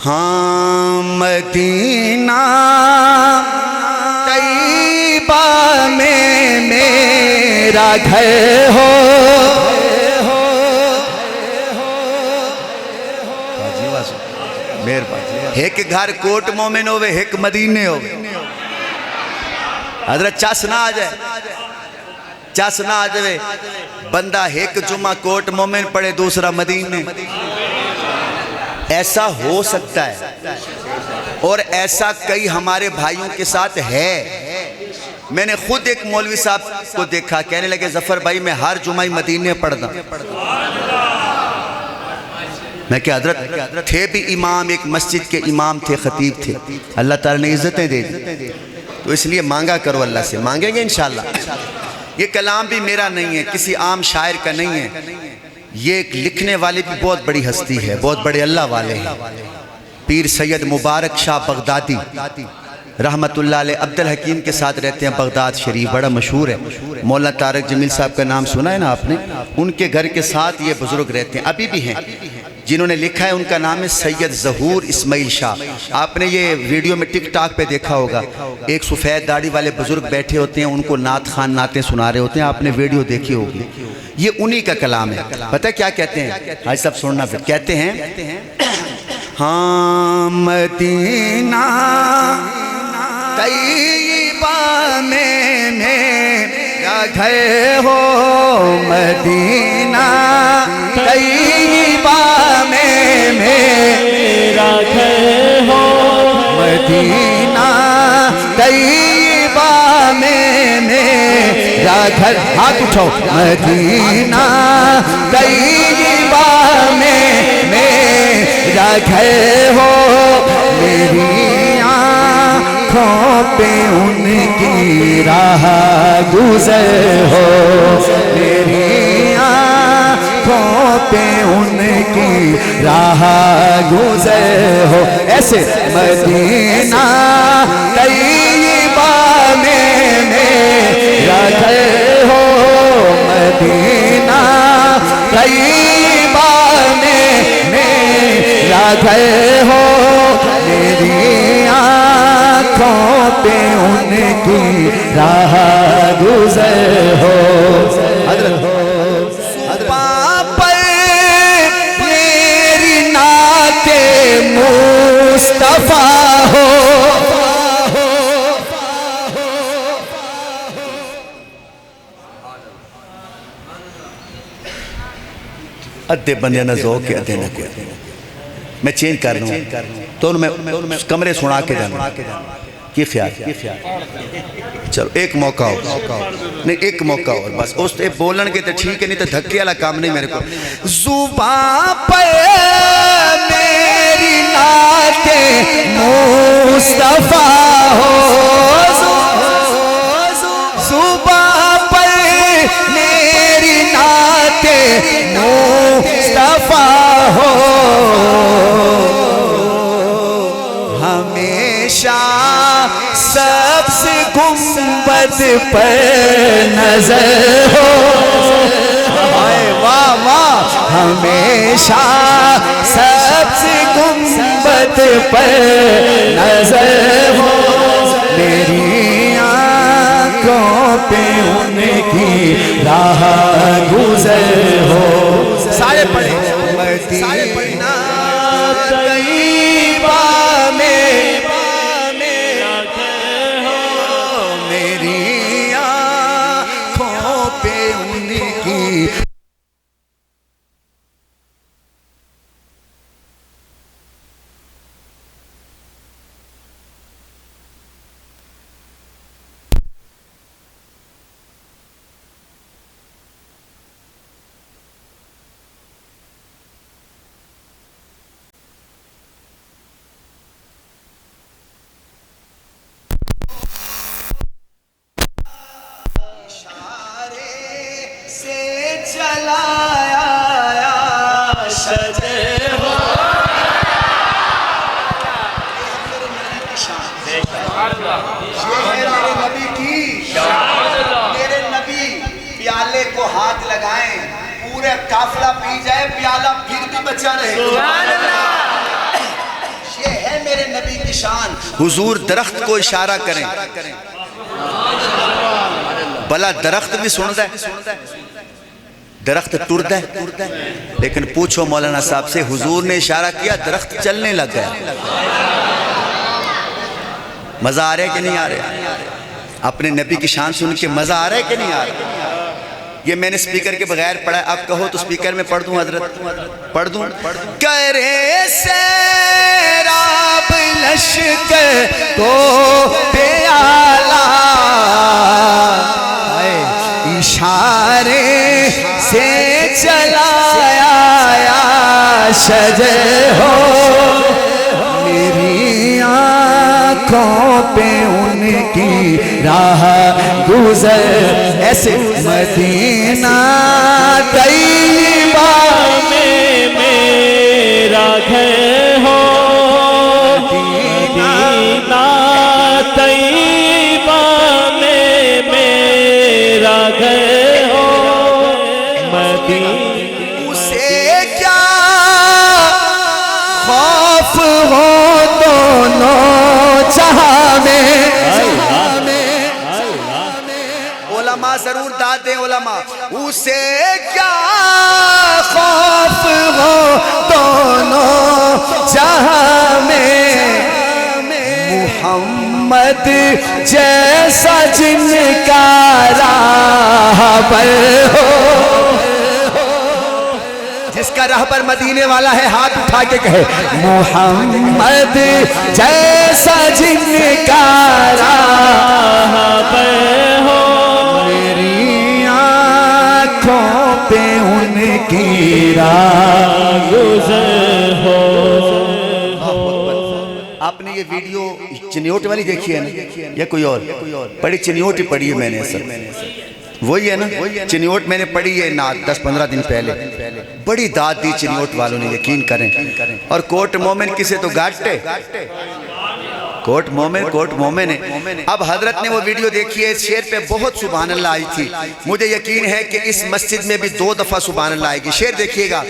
ہاں مدینہ طیبہ میں میرا گھر ہو، ایک گھر کوٹ مومن ہوئے ایک مدینے ہوئے. حضرت چس نہ آ جائے، چس نہ آ جائے، بندہ ایک جمعہ کوٹ مومن پڑھے دوسرا مدینے. ایسا ہو سکتا ہے اور ایسا کئی ہمارے بھائیوں کے ساتھ ہے. میں نے خود ایک مولوی صاحب کو دیکھا، کہنے لگے ظفر بھائی میں ہر جمعہ مدینے پڑھتا. میں کہ حضرت تھے بھی امام، ایک مسجد کے امام تھے، خطیب تھے، اللہ تعالیٰ نے عزتیں دے دی، تو اس لیے مانگا کرو اللہ سے، مانگیں گے انشاءاللہ. یہ کلام بھی میرا نہیں ہے، کسی عام شاعر کا نہیں ہے، یہ ایک لکھنے والے بھی بہت بڑی ہستی ہے، بہت بڑے اللہ والے ہیں. پیر سید مبارک شاہ بغدادی رحمت اللہ علیہ عبدالحکیم کے ساتھ رہتے ہیں بغداد شریف، بڑا مشہور ہے. مولانا طارق جمیل صاحب کا نام سنا ہے نا آپ نے؟ ان کے گھر کے ساتھ یہ بزرگ رہتے ہیں، ابھی بھی ہیں. جنہوں نے لکھا ہے ان کا نام ہے سید ظہور اسماعیل شاہ. آپ نے یہ ویڈیو میں ٹک ٹاک پہ دیکھا ہوگا، ایک سفید داڑھی والے بزرگ بیٹھے ہوتے ہیں، ان کو نعت خان نعتیں سنا رہے ہوتے ہیں، آپ نے ویڈیو دیکھی ہوگی. یہ انہی کا کلام ہے. پتہ کیا کہتے ہیں؟ حاجی صاحب سننا پھر. کہتے ہیں ہاں مدینہ طیبہ میں میرا گھر ہو، مدینہ طیبہ میں میرا گھر ہو، مدینہ طیبہ میں میرا گھر. ہاتھ اٹھاؤ. مدینہ طیبہ میں میرا گھر ہو، میری آنکھوں پہ ان کی راہ گزر ہو، میری آنکھوں پہ ان کی راہ گزر ہو. ایسے مدینہ طیبہ میں میرا گھر ہو، مدینہ طیبہ میں میرا گھر ہو، میری آنکھوں پہ ان کی راہ گزر ہو. صبح پر میری نعت مصطفیٰ ہو، ادھے بندے نہ ذوق کے ادھے نہ کوئی. میں چینج کر رہا ہوں تو میں کمرے سنا کے جانا. کی خیال؟ چلو ایک موقع ہو، نہیں ایک موقع ہو بس. اس تے بولن کے تو ٹھیک ہے، نہیں تو دھکے والا کام نہیں میرے کو. زباں پر میری نعت مصطفیٰ ہو، زباں پر میری نعت مصطفیٰ ہو، ہمیشہ سبز گنبد پر نظر ہو. واہ واہ. ہمیشہ سبز گنبد پر نظر ہو، میری آنکھوں پہ ان کی راہ گزر ہو. سارے پڑھیں، سارے پڑھنا. طیبہ میں میرا گھر ہو، میری آنکھوں پہ ان کی. میرے نبی پیالے کو ہاتھ لگائیں، پورے قافلہ پی جائے، پیالہ پھر بھی بچا رہے. کی شان حضور درخت کو اشارہ کریں بلا درخت بھی سن ہے درخت ٹرد ہے لیکن پوچھو مولانا صاحب سے حضور نے اشارہ کیا درخت چلنے لگ گیا مزہ آ رہا ہے کہ نہیں آ رہا اپنے نبی کی شان سن کے مزہ آ رہا ہے کہ نہیں آ رہا یہ میں نے سپیکر کے بغیر پڑھا ہے اب کہو تو سپیکر میں پڑھ دوں حضرت پڑھ دوں کرے سیراب لشکر کو پیالہ اشارے سے چلایا یا شجر ہو میری آنکھوں پہ ان کی راہ گزر ایسے مدینہ طیبہ میں میرا گھر ہو مدینہ طیبہ میں میرا گھر ہو مدینہ اسے کیا خوف ہو دونوں جہاں میں علماء ضرور داد دیں علماء اسے کیا خوف ہو دونوں جہاں میں محمد جیسا جن کا راہبر ہو جس کا راہبر مدینے والا ہے ہاتھ اٹھا کے کہے محمد جیسا جن کا راہبر ہو میری آنکھوں پہ ان کی راہ گزر ہو آپ نے یہ ویڈیو چنیوٹ والی دیکھی ہے نا یا کوئی اور بڑی چنیوٹ ہی پڑھی ہے میں نے اصل وہی ہے نا چنیوٹ میں نے پڑھی ہے نعت 10-15 دن پہلے بڑی داد دی چنیوٹ والوں نے یقین کریں اور کوٹ مومن کسے تو گاٹے کوٹ مومن ہے اب حضرت نے وہ ویڈیو دیکھی ہے اس شعر پہ بہت سبحان اللہ آئی تھی مجھے یقین ہے کہ اس مسجد میں بھی 2 دفعہ سبحان اللہ آئے گی شعر دیکھیے گا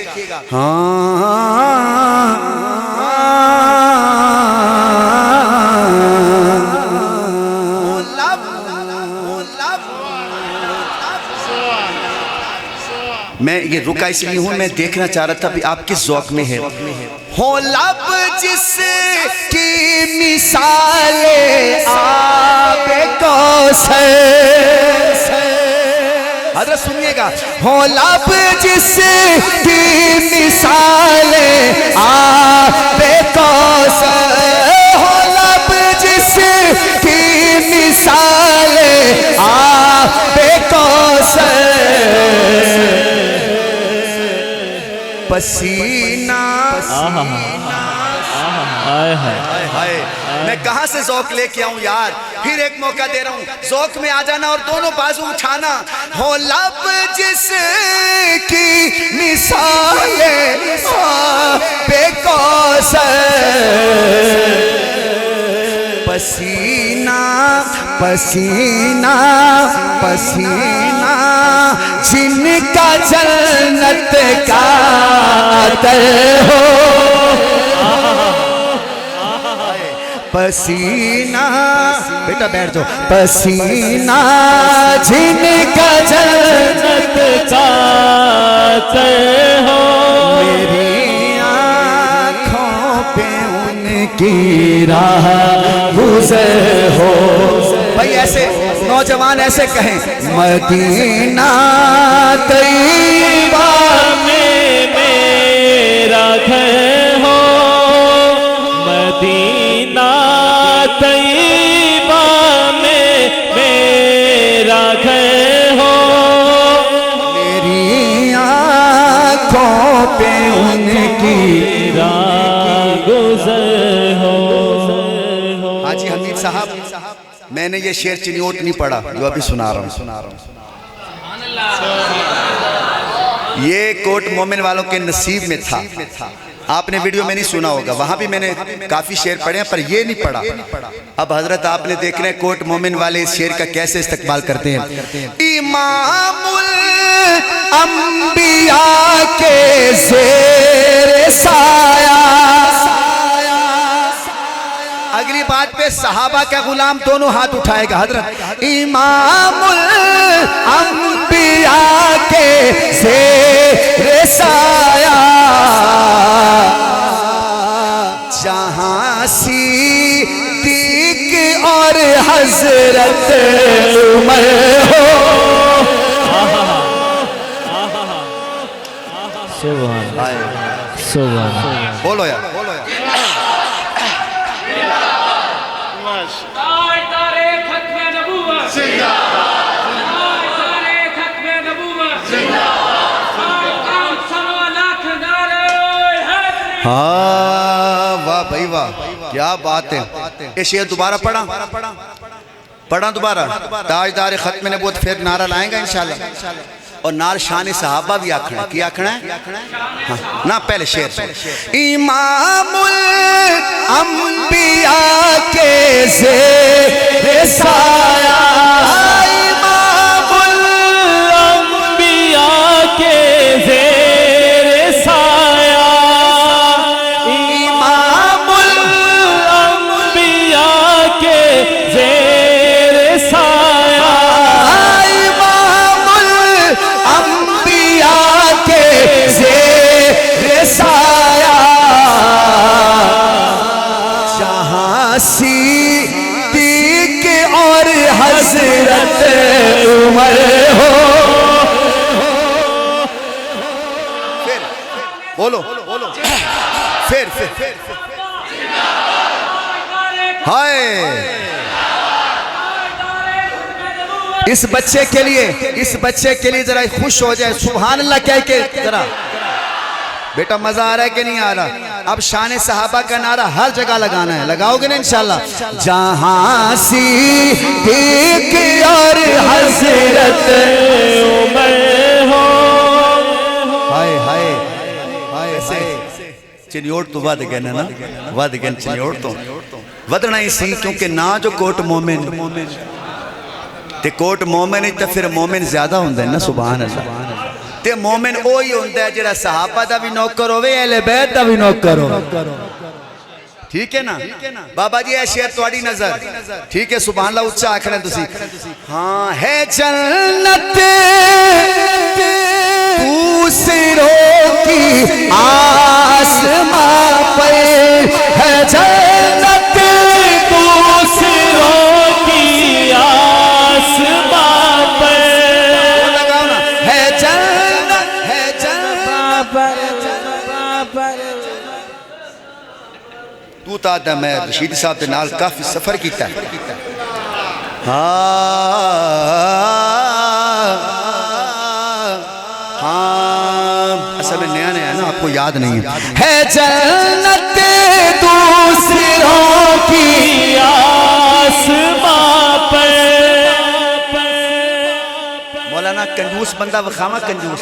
میں یہ رکا اس لیے ہوں میں دیکھنا چاہ رہا تھا بھی آپ کس ذوق میں ہے ہو لب جس کی مثال آب کوثر حضرت سنیے گا ہو لب جس کی مثال آب کوثر ہو لب جس کی مثال آب کوثر پسینہ میں کہاں سے ذوق لے کے آؤں یار پھر ایک موقع دے رہا ہوں ذوق میں آ جانا اور دونوں بازو اٹھانا ہو لب جس کی مثال آب کوثر پسینہ پسینہ پسینہ جن کا جنت کا عطر ہو پسینہ بیٹا بیٹھ جاؤ پسینہ جن کا جنت کا عطر ہو میری آنکھوں پہ ان کی راہ گزر ہو بھائی ایسے نوجوان ایسے کہیں مدینہ طیبہ میں میرا گھر ہو مدینہ طیبہ میں میرا گھر ہو میری آنکھوں پہ ان کی راہ گزر ہو حاجی حمید صاحب میں نے یہ شعر چنیوٹ نہیں پڑھا جو ابھی سنا رہا ہوں یہ کوٹ مومن والوں کے نصیب میں تھا آپ نے ویڈیو میں نہیں سنا ہوگا وہاں بھی میں نے کافی شعر پڑھے ہیں پر یہ نہیں پڑھا اب حضرت آپ نے دیکھ رہے ہیں کوٹ مومن والے اس شعر کا کیسے استقبال کرتے ہیں امام الانبیاء کے زیر سایہ اگلی بات پہ صحابہ کا غلام دونوں ہاتھ اٹھائے گا حضرت امام الانبیاء کے زیر سایہ جہاں صدیق اور حضرت عمر ہو سبحان سبحان بولو یا ہاں واہ بھائی واہ کیا بات ہے یہ شعر دوبارہ پڑھا دوبارہ تاجدار ختم نبوت پھر نعرہ لائیں گا انشاءاللہ اور نال شان صحابہ بھی آکھنا ہے کیا آکھنا ہے نا پہلے شعر امام الانبیاء کے زیر سایہ امام الانبیاء کے زیر سایہ امام الانبیاء کے زیر سایہ امام الانبیاء کے زیر سایہ جہاں صدیق اور حضرت عمر ہو بولو پھر ہائے اس بچے کے لیے ذرا خوش ہو جائے سبحان اللہ کہہ کے ذرا بیٹا مزہ آ رہا ہے کہ نہیں آ رہا اب شان صحابہ کا نعرہ ہر جگہ لگانا ہے لگاؤ گے نا انشاءاللہ جہاں صدیق اور حضرت عمر ہو ہائے ہائے چنیوڑ تو ود گئے نا ود گئے چنیوڑ تو ودنا ہی سی کیونکہ نہ جو کوٹ مومن تے کوٹ مومن ہی تو پھر مومن زیادہ ہوندہ ہے نا سبحان اللہ تے مومن اوہی ہوندہ ہے جڑا صحابہ دا بھی نوکر ہوئے اہل بیت دا بھی نوکر ہو ٹھیک ہے نا بابا جی اے شعر تواڈی نظر ٹھیک ہے سبحان اللہ اچھا آکھنا تسی ہاں ہے جنت دوسروں کی آسماں پر ہے جنت دوسروں کی آسماں پر ہے جنت تو تا دا میں رشید صاحب دے نال کافی سفر کیتا ہے ہاں اصل میں نیا ہے نا آپ کو یاد نہیں ہے جنت دوسروں کی آسماں پر مولانا کنجوس بندہ وخامہ کنجوس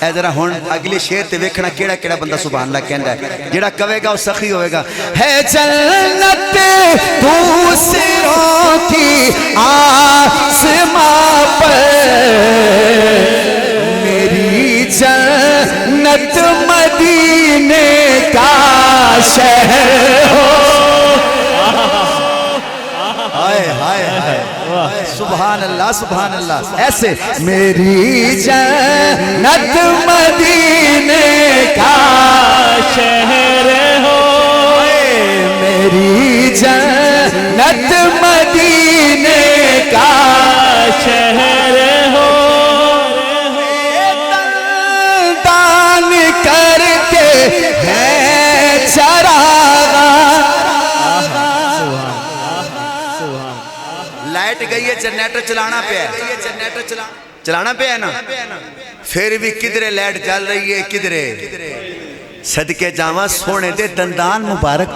اے ذرا ہون اگلے شعر تے ویکھنا کیڑا کیڑا بندہ سبحان اللہ کہندا ہے جڑا کہے گا وہ سخی ہوئے گا ہے جنت دوسروں کی آسماں پر میری جنت مدینے کا شہر ہو سبحان اللہ ایسے میری جنت مدینے کا شہر ہو میری جنت مدینے کا شہر ہو دان کر کے ہے چراغا لائٹ گئی ہے جنریٹر چلانا پہ ہے چلانا پہ ہے نا پھر بھی کدھرے لائٹ جل رہی ہے کدھرے صدقے جاواں سونے دے دندان مبارک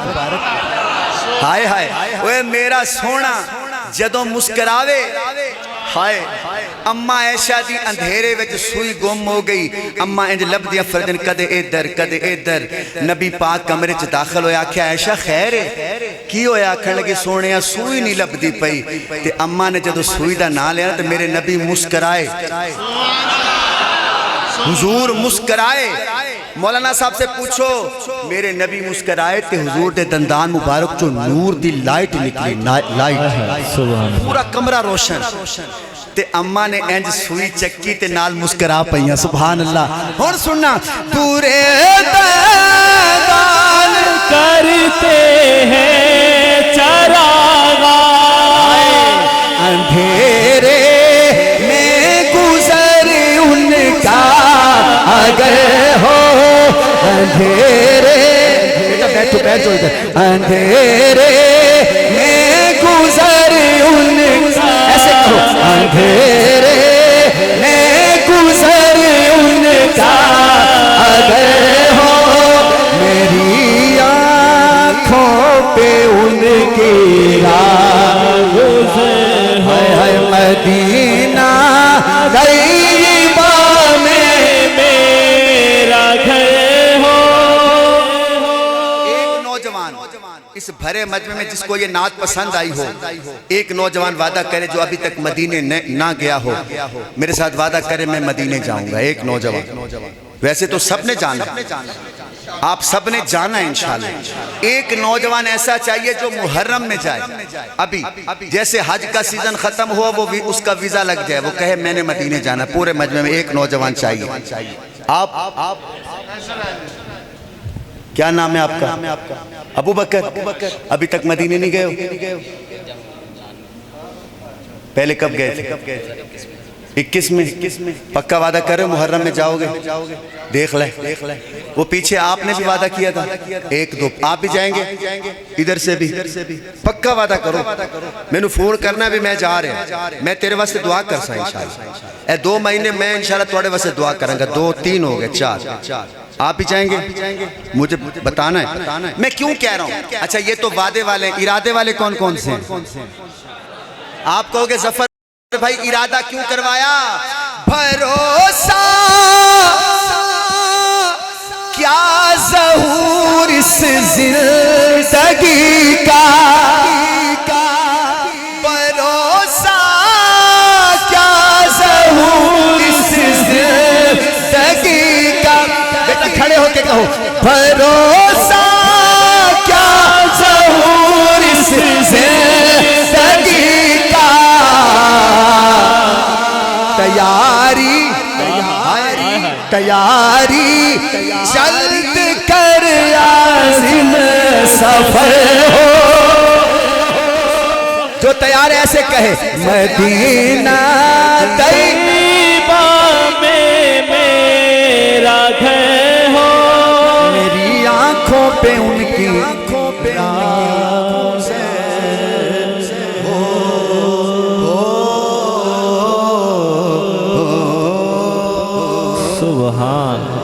ہائے ہائے اوے میرا سونا جدوں مسکراوے ہائے اماں عائشہ دی اندھیرے وچ سوئی گم ہو گئی اماں انج لب دیا فردن کدے ادھر نبی پاک کمرے چ داخل ہویا آکھیا عائشہ خیر ہے کی ہویا آکھن لگی سونیا سوئی نہیں لب دی پئی تے اماں نے جدوں سوئی دا نام لیا تے میرے نبی مسکرائے حضور مسکرائے مولانا صاحب سے پوچھو میرے نبی مسکرائے تے حضور دے دندان مبارک جو نور دی لائٹ نکلی لائٹ پورا کمرہ روشن تے اماں نے انج سوئی چکی تے نال مسکرا پئیاں سبحان اللہ ہن سننا پورے دندان کرتے ہیں چراغاں اندھیرے میں گزر ان کا اگر ہو اندھیرے بیٹھو بیٹھو ادھر اندھیرے میں گزر ان کا ایسے کہو اندھیرے میں گزر ان کا اگر ہو میری آنکھوں پہ ان کی مدینہ طیبہ میں میرا گھر ہو ایک نوجوان اس بھرے مجمع میں جس کو یہ نعت پسند آئی ہو ایک نوجوان وعدہ کرے جو ابھی تک مدینے نہ گیا ہو میرے ساتھ وعدہ کرے میں مدینے جاؤں گا ایک نوجوان ویسے تو سب نے جانا آپ سب نے جانا انشاءاللہ ایک نوجوان ایسا چاہیے جو محرم میں جائے ابھی جیسے حج کا سیزن ختم ہوا وہ اس کا ویزا لگ جائے وہ کہے میں نے مدینے جانا پورے مجمع میں ایک نوجوان چاہیے آپ کیا نام ہے آپ کا ابو بکر ابھی تک مدینے نہیں گئے ہو پہلے کب گئے تھے 21 میں پکا وعدہ کر رہے محرم میں جاؤ گے دیکھ لیں وہ پیچھے آپ نے بھی وعدہ کیا تھا ایک دو آپ بھی جائیں گے ادھر سے بھی پکا وعدہ کرو میں نے فون کرنا بھی میں جا رہے ہیں میں تیرے واسطے دعا کر سا انشاءاللہ اے 2 مہینے میں انشاءاللہ توڑے واسطے دعا کروں گا 2 3 ہو گئے 4 آپ بھی جائیں گے مجھے بتانا ہے میں کیوں کہہ رہا ہوں اچھا یہ تو وعدے والے ارادے والے کون کون سے ہیں آپ کہو گے ظفر بھائی ارادہ کیوں کروایا بھروسہ کیا ظہور اس زندگی کا بھروسہ کیا ظہور اس زندگی کا بیٹا کھڑے ہو کے کہو بھروسہ کیا ظہور اس زندگی کا تیاری جلد کر عازم سفر ہو جو تیار ایسے کہے مدینہ طیبہ میں میرا گھر ہو میری آنکھوں پہ ان کی سبحان